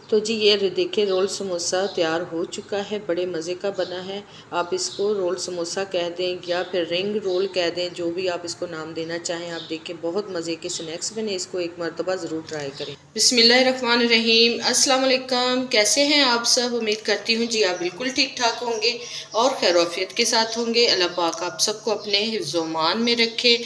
तो जी ये देखिए रोल समोसा तैयार हो चुका है, बड़े मज़े का बना है। आप इसको रोल समोसा कह दें या फिर रिंग रोल कह दें, जो भी आप इसको नाम देना चाहें। आप देखिए बहुत मज़े के स्नैक्स बने, इसको एक मरतबा ज़रूर ट्राई करें। बिस्मिल्लाहिर्रहमानिर्रहीम, अस्सलाम वालेकुम। कैसे हैं आप सब? उम्मीद करती हूँ जी आप बिल्कुल ठीक ठाक होंगे और खैरोफियत के साथ होंगे। अल्लाह पाक आप सबको अपने हिफ्ज़-ओ-मान में रखे,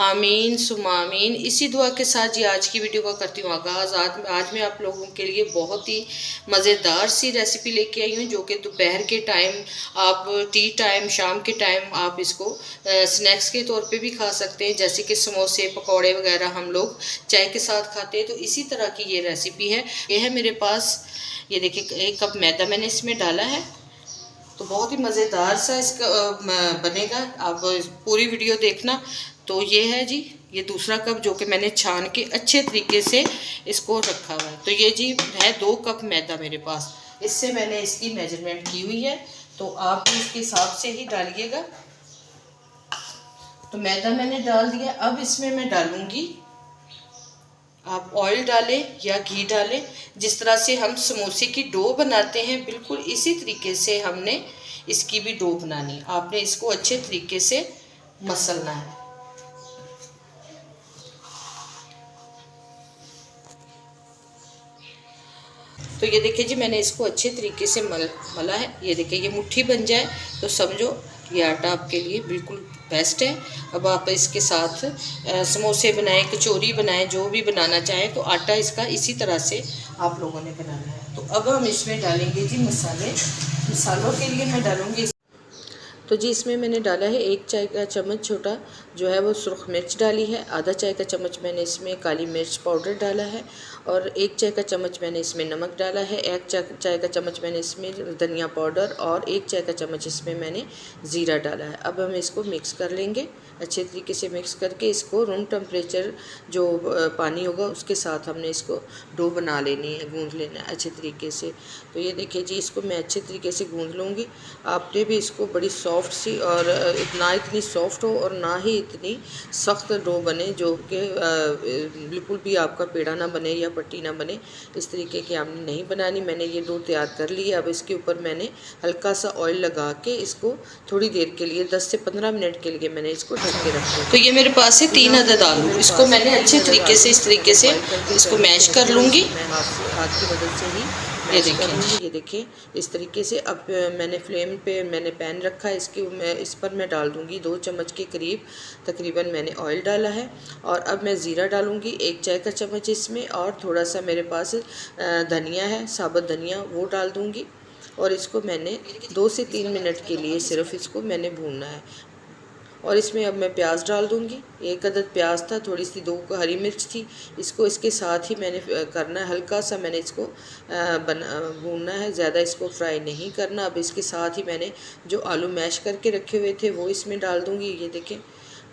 आमीन सुम्मा आमीन। इसी दुआ के साथ जी आज की वीडियो का करती हूँ आगाज़। आज मैं आप लोगों के लिए बहुत ही मज़ेदार सी रेसिपी लेके आई हूँ, जो कि दोपहर के टाइम, आप टी टाइम, शाम के टाइम आप इसको स्नैक्स के तौर पे भी खा सकते हैं। जैसे कि समोसे पकौड़े वगैरह हम लोग चाय के साथ खाते हैं, तो इसी तरह की ये रेसिपी है। ये है मेरे पास, ये देखिए 1 कप मैदा मैंने इसमें डाला है। तो बहुत ही मज़ेदार सा इसका बनेगा, आप पूरी वीडियो देखना। तो ये है जी, ये दूसरा कप जो कि मैंने छान के अच्छे तरीके से इसको रखा हुआ है। तो ये जी है 2 कप मैदा मेरे पास, इससे मैंने इसकी मेजरमेंट की हुई है, तो आप भी इसके हिसाब से ही डालिएगा। तो मैदा मैंने डाल दिया। अब इसमें मैं डालूँगी, आप ऑयल डालें या घी डालें, जिस तरह से हम समोसे की डो बनाते हैं बिल्कुल इसी तरीके से हमने इसकी भी डो बनानी है। आपने इसको अच्छे तरीके से मसलना है। तो ये देखिए जी, मैंने इसको अच्छे तरीके से मला है। ये देखिए ये मुट्ठी बन जाए तो समझो ये आटा आपके लिए बिल्कुल बेस्ट है। अब आप इसके साथ समोसे बनाएं, कचौरी बनाएं, जो भी बनाना चाहें, तो आटा इसका इसी तरह से आप लोगों ने बनाना है। तो अब हम इसमें डालेंगे जी मसाले। मसालों के लिए मैं डालूँगी, तो जी इसमें मैंने डाला है 1 चाय का चम्मच छोटा जो है वो सुर्ख मिर्च डाली है। आधा चाय का चम्मच मैंने इसमें काली मिर्च पाउडर डाला है और 1 चाय का चम्मच मैंने इसमें नमक डाला है। 1 चाय का चम्मच मैंने इसमें धनिया पाउडर और 1 चाय का चम्मच इसमें मैंने ज़ीरा डाला है। अब हम इसको मिक्स कर लेंगे, अच्छे तरीके से मिक्स करके इसको रूम टेम्परेचर जो पानी होगा उसके साथ हमने इसको डो बना लेनी है, गूँध लेना है अच्छे तरीके से। तो ये देखिए जी, इसको मैं अच्छे तरीके से गूँध लूँगी। आपने भी इसको बड़ी सॉफ्ट सी, और ना इतनी सॉफ्ट हो और ना ही इतनी सख्त डो बने जो कि बिल्कुल भी आपका पेड़ा ना बने या पट्टी ना बने, इस तरीके की आपने नहीं बनानी। मैंने ये डो तैयार कर ली है। अब इसके ऊपर मैंने हल्का सा ऑयल लगा के इसको थोड़ी देर के लिए 10 से 15 मिनट के लिए मैंने इसको ढक के रखा। तो ये मेरे पास है 3 अदद आलू, इसको मैंने अच्छे तरीके से इस तरीके से इसको मैश कर लूँगी हाथ की मदद से ही। ये देखिए इस तरीके से। अब मैंने फ्लेम पे मैंने पैन रखा है, इस पर मैं डाल दूँगी 2 चम्मच के करीब तकरीबन मैंने ऑयल डाला है। और अब मैं ज़ीरा डालूँगी 1 चाय का चम्मच इसमें, और थोड़ा सा मेरे पास धनिया है, साबुत धनिया, वो डाल दूँगी। और इसको मैंने 2 से 3 मिनट के लिए सिर्फ इसको मैंने भूनना है। और इसमें अब मैं प्याज डाल दूँगी। 1 अदद प्याज था, थोड़ी सी 2 हरी मिर्च थी, इसको इसके साथ ही मैंने करना है। हल्का सा मैंने इसको भूनना है, ज़्यादा इसको फ्राई नहीं करना। अब इसके साथ ही मैंने जो आलू मैश करके रखे हुए थे वो इसमें डाल दूँगी, ये देखें।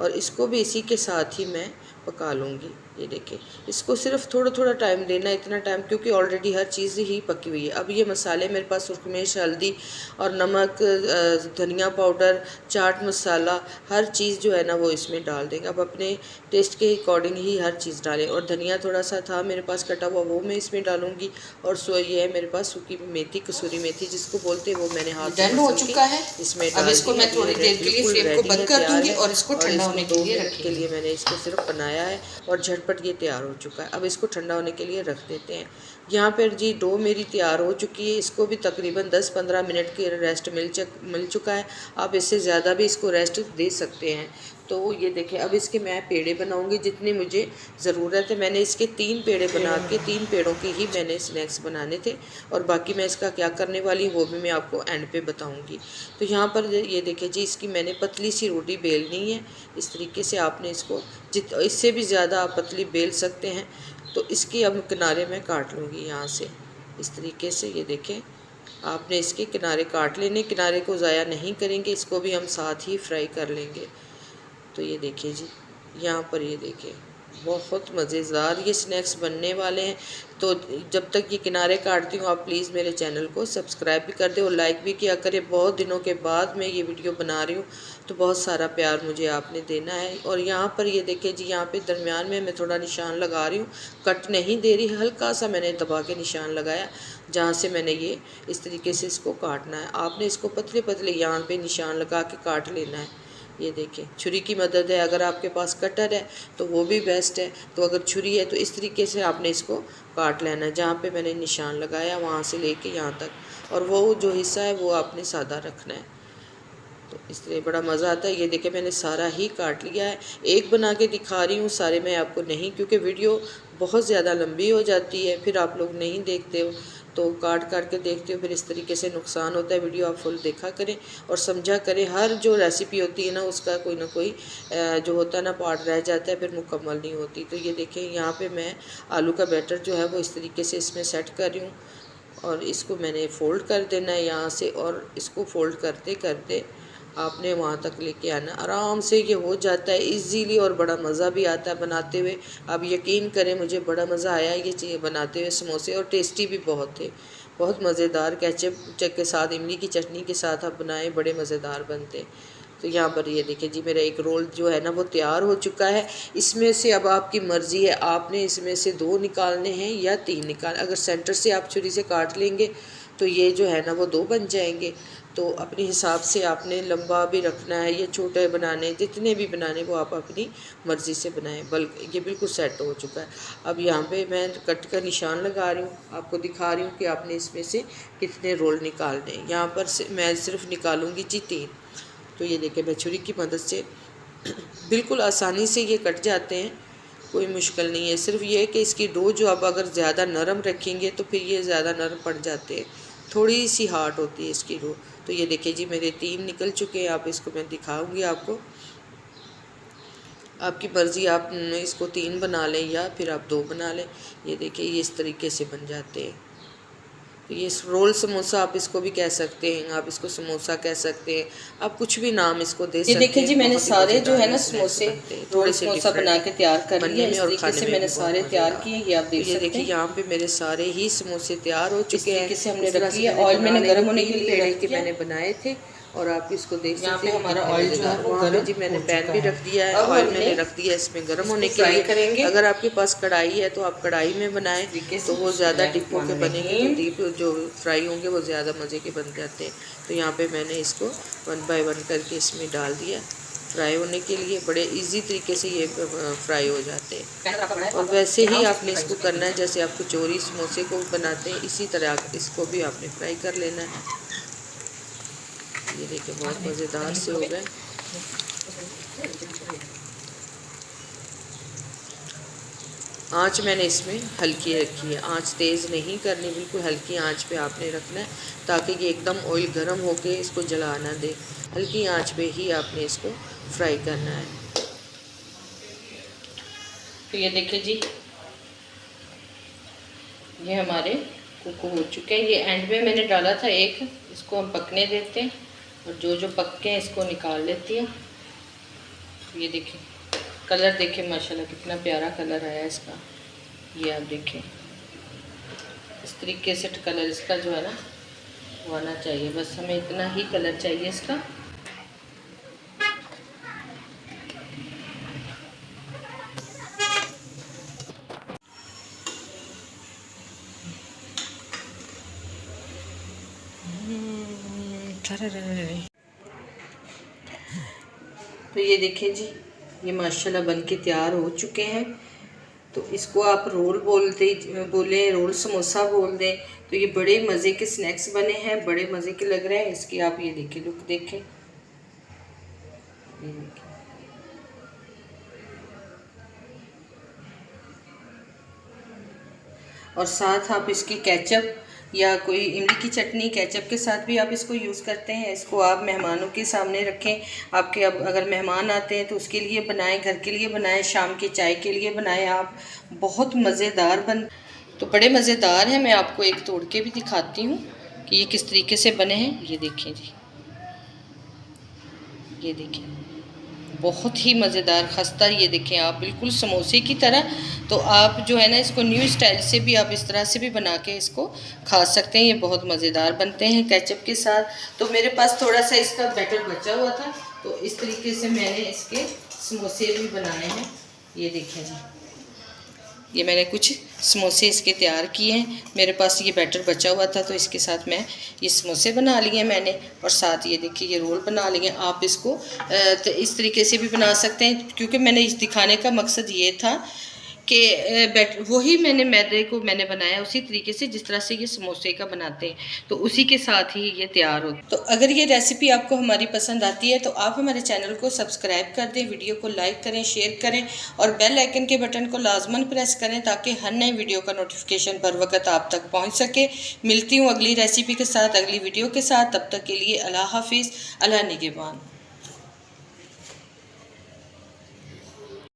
और इसको भी इसी के साथ ही मैं पका लूँगी। ये देखिए, इसको सिर्फ थोड़ा थोड़ा टाइम देना, इतना टाइम क्योंकि ऑलरेडी हर चीज़ ही पकी हुई है। अब ये मसाले मेरे पास सुर्ख मिर्च, हल्दी और नमक, धनिया पाउडर, चाट मसाला, हर चीज़ जो है ना वो इसमें डाल देंगे। अब अपने टेस्ट के अकॉर्डिंग ही हर चीज़ डालें। और धनिया थोड़ा सा था मेरे पास कटा हुआ, वो मैं इसमें डालूँगी। और ये है मेरे पास सूखी मेथी, कसूरी मेथी जिसको बोलते हैं, वो मैंने हाथ डन हो चुका है इसमें अब इसको मैं थोड़ी देर के लिए फ्लेम को बंद कर दूँगी और इसको ठंडा होने के लिए के लिए मैंने इसको सिर्फ बनाया है और झटपट ये तैयार हो चुका है। अब इसको ठंडा होने के लिए रख देते हैं। यहाँ पर जी डो मेरी तैयार हो चुकी है। इसको भी तकरीबन 10-15 मिनट के रेस्ट मिल चुका है। आप इससे ज़्यादा भी इसको रेस्ट दे सकते हैं। तो ये देखें, अब इसके मैं पेड़े बनाऊंगी जितनी मुझे ज़रूरत है। मैंने इसके 3 पेड़े बना के 3 पेड़ों के ही मैंने स्नैक्स बनाने थे, और बाकी मैं इसका क्या करने वाली वो भी मैं आपको एंड पे बताऊंगी। तो यहाँ पर ये देखिए जी, इसकी मैंने पतली सी रोटी बेलनी है। इस तरीके से आपने इसको इससे भी ज़्यादा आप पतली बेल सकते हैं। तो इसकी अब किनारे मैं काट लूँगी यहाँ से इस तरीके से। ये देखें, आपने इसके किनारे काट लेने, किनारे को ज़ाया नहीं करेंगे, इसको भी हम साथ ही फ्राई कर लेंगे। तो ये देखिए जी, यहाँ पर ये देखिए बहुत मज़ेदार ये स्नैक्स बनने वाले हैं। तो जब तक ये किनारे काटती हूँ आप प्लीज़ मेरे चैनल को सब्सक्राइब भी कर दें और लाइक भी किया करें। बहुत दिनों के बाद मैं ये वीडियो बना रही हूँ तो बहुत सारा प्यार मुझे आपने देना है। और यहाँ पर ये देखिए जी, यहाँ पे दरमियान में मैं थोड़ा निशान लगा रही हूँ, कट नहीं दे रही, हल्का सा मैंने दबा के निशान लगाया जहाँ से मैंने ये इस तरीके से इसको काटना है। आपने इसको पतले पतले यहाँ पे निशान लगा के काट लेना है। ये देखिए छुरी की मदद है, अगर आपके पास कटर है तो वो भी बेस्ट है, तो अगर छुरी है तो इस तरीके से आपने इसको काट लेना है जहाँ पे मैंने निशान लगाया वहाँ से लेके यहाँ तक, और वो जो हिस्सा है वो आपने सादा रखना है। तो इसलिए बड़ा मज़ा आता है। ये देखिए मैंने सारा ही काट लिया है, एक बना के दिखा रही हूँ, सारे मैं आपको नहीं, क्योंकि वीडियो बहुत ज़्यादा लंबी हो जाती है, फिर आप लोग नहीं देखते हो, तो काट काट के देखते हो, फिर इस तरीके से नुकसान होता है। वीडियो आप फुल देखा करें और समझा करें। हर जो रेसिपी होती है ना उसका कोई ना कोई जो होता है ना पार्ट रह जाता है, फिर मुकम्मल नहीं होती। तो ये देखें यहाँ पे मैं आलू का बैटर जो है वो इस तरीके से इसमें सेट कर रही हूँ और इसको मैंने फ़ोल्ड कर देना है यहाँ से, और इसको फ़ोल्ड करते करते आपने वहाँ तक लेके आना। आराम से ये हो जाता है इजीली और बड़ा मज़ा भी आता है बनाते हुए। आप यकीन करें मुझे बड़ा मज़ा आया ये चीज़ बनाते हुए समोसे, और टेस्टी भी बहुत थे, बहुत मज़ेदार। केचप के साथ, इमली की चटनी के साथ आप बनाएं, बड़े मज़ेदार बनते। तो यहाँ पर ये देखिए जी, मेरा एक रोल जो है ना वो तैयार हो चुका है। इसमें से अब आपकी मर्ज़ी है, आपने इसमें से 2 निकालने हैं या 3 निकाल। अगर सेंटर से आप छुरी से काट लेंगे तो ये जो है ना वो 2 बन जाएंगे। तो अपने हिसाब से आपने लंबा भी रखना है या छोटे बनाने, जितने भी बनाने वो आप अपनी मर्ज़ी से बनाएं। बल्कि ये बिल्कुल सेट हो चुका है। अब यहाँ पे मैं कट का निशान लगा रही हूँ, आपको दिखा रही हूँ कि आपने इसमें से कितने रोल निकालने हैं। यहाँ पर से मैं सिर्फ निकालूंगी जी 3। तो ये देखिए मैं छुरी की मदद से बिल्कुल आसानी से ये कट जाते हैं, कोई मुश्किल नहीं है। सिर्फ ये है कि इसकी डो जो आप अगर ज़्यादा नरम रखेंगे तो फिर ये ज़्यादा नरम पड़ जाते हैं, थोड़ी सी हार्ड होती है इसकी डो। तो ये देखिए जी मेरे 3 निकल चुके हैं। आप इसको मैं दिखाऊंगी आपको, आपकी मर्ज़ी, आप इसको 3 बना लें या फिर आप 2 बना लें। ये देखिए ये इस तरीके से बन जाते हैं। तो ये रोल समोसा आप इसको भी कह सकते हैं, आप इसको समोसा कह सकते हैं, आप कुछ भी नाम इसको दे सकते हैं। ये देखिए जी मैंने सारे जो है ना समोसे रोल समोसा बना के तैयार कर लिए इस तरीके से मैंने सारे तैयार किए। ये आप देख सकते हैं। ये देखिए यहाँ पे मेरे सारे ही समोसे तैयार हो चुके हैं। इस हमने रख लिया, ऑयल मैंने गर्म होने के लिए रख मैंने बनाए थे, और आप इसको देख सकते हैं हमारा ऑयल जो है वो गर्म जी मैंने पैन भी रख दिया है, ऑयल मैंने रख दिया इसमें गर्म होने के लिए करेंगे। अगर आपके पास कढ़ाई है तो आप कढ़ाई में बनाएं तो वो ज़्यादा डिप होकर बनेंगे, तो डीप जो फ्राई होंगे वो ज़्यादा मज़े के बन जाते हैं। तो यहाँ पे मैंने इसको 1 बाय 1 करके इसमें डाल दिया फ्राई होने के लिए। बड़े इजी तरीके से ये फ्राई हो जाते हैं। और वैसे ही आपने इसको करना है जैसे आप कचौरी समोसे को बनाते हैं, इसी तरह इसको भी आपने फ्राई कर लेना है। ये देखिए बहुत मज़ेदार से हो गए। आँच मैंने इसमें हल्की रखी है, आँच तेज़ नहीं करनी, बिल्कुल हल्की आँच पे आपने रखना है ताकि ये एकदम ऑयल गर्म होके इसको जला ना दे। हल्की आँच पे ही आपने इसको फ्राई करना है। तो ये देखिए जी ये हमारे कुक हो चुके हैं। ये एंड में मैंने डाला था एक, इसको हम पकने देते हैं और जो जो पक्के हैं इसको निकाल लेती हूँ। ये देखिए कलर देखिए माशाल्लाह कितना प्यारा कलर आया इसका। ये आप देखिए इस तरीके से कलर इसका जो है ना वो आना चाहिए, बस हमें इतना ही कलर चाहिए इसका। तो ये देखिए जी ये माशाल्लाह बन के तैयार हो चुके हैं। तो इसको आप रोल बोले रोल समोसा बोल दें, तो ये बड़े मज़े के स्नैक्स बने हैं, बड़े मज़े के लग रहे हैं। इसकी आप ये देखिए लुक देखें, ये देखिए और साथ आप इसकी केचप या कोई इमली की चटनी केचप के साथ भी आप इसको यूज़ करते हैं। इसको आप मेहमानों के सामने रखें, आपके अब अगर मेहमान आते हैं तो उसके लिए बनाएं, घर के लिए बनाएं, शाम की चाय के लिए बनाएं आप, बहुत मज़ेदार तो बड़े मज़ेदार हैं। मैं आपको एक तोड़ के भी दिखाती हूँ कि ये किस तरीके से बने हैं। ये देखिए जी, ये देखिए बहुत ही मज़ेदार खस्ता। ये देखें आप, बिल्कुल समोसे की तरह। तो आप जो है ना इसको न्यू स्टाइल से भी आप इस तरह से भी बना के इसको खा सकते हैं। ये बहुत मज़ेदार बनते हैं केचप के साथ। तो मेरे पास थोड़ा सा इसका बैटर बचा हुआ था, तो इस तरीके से मैंने इसके समोसे भी बनाए हैं। ये देखें जी, ये मैंने कुछ समोसे इसके तैयार किए हैं। मेरे पास ये बैटर बचा हुआ था, तो इसके साथ मैं ये समोसे बना लिए मैंने, और साथ ये देखिए ये रोल बना लिए। आप इसको तो इस तरीके से भी बना सकते हैं, क्योंकि मैंने इस दिखाने का मकसद ये था कि वही मैंने मैदे को मैंने बनाया उसी तरीके से जिस तरह से ये समोसे का बनाते हैं, तो उसी के साथ ही ये तैयार होता है। तो अगर ये रेसिपी आपको हमारी पसंद आती है तो आप हमारे चैनल को सब्सक्राइब कर दें, वीडियो को लाइक करें, शेयर करें और बेल आइकन के बटन को लाजमन प्रेस करें, ताकि हर नए वीडियो का नोटिफिकेशन बर वक्त आप तक पहुँच सके। मिलती हूँ अगली रेसिपी के साथ, अगली वीडियो के साथ। तब तक के लिए अल्लाह हाफिज़, अल्लाह निगहबान।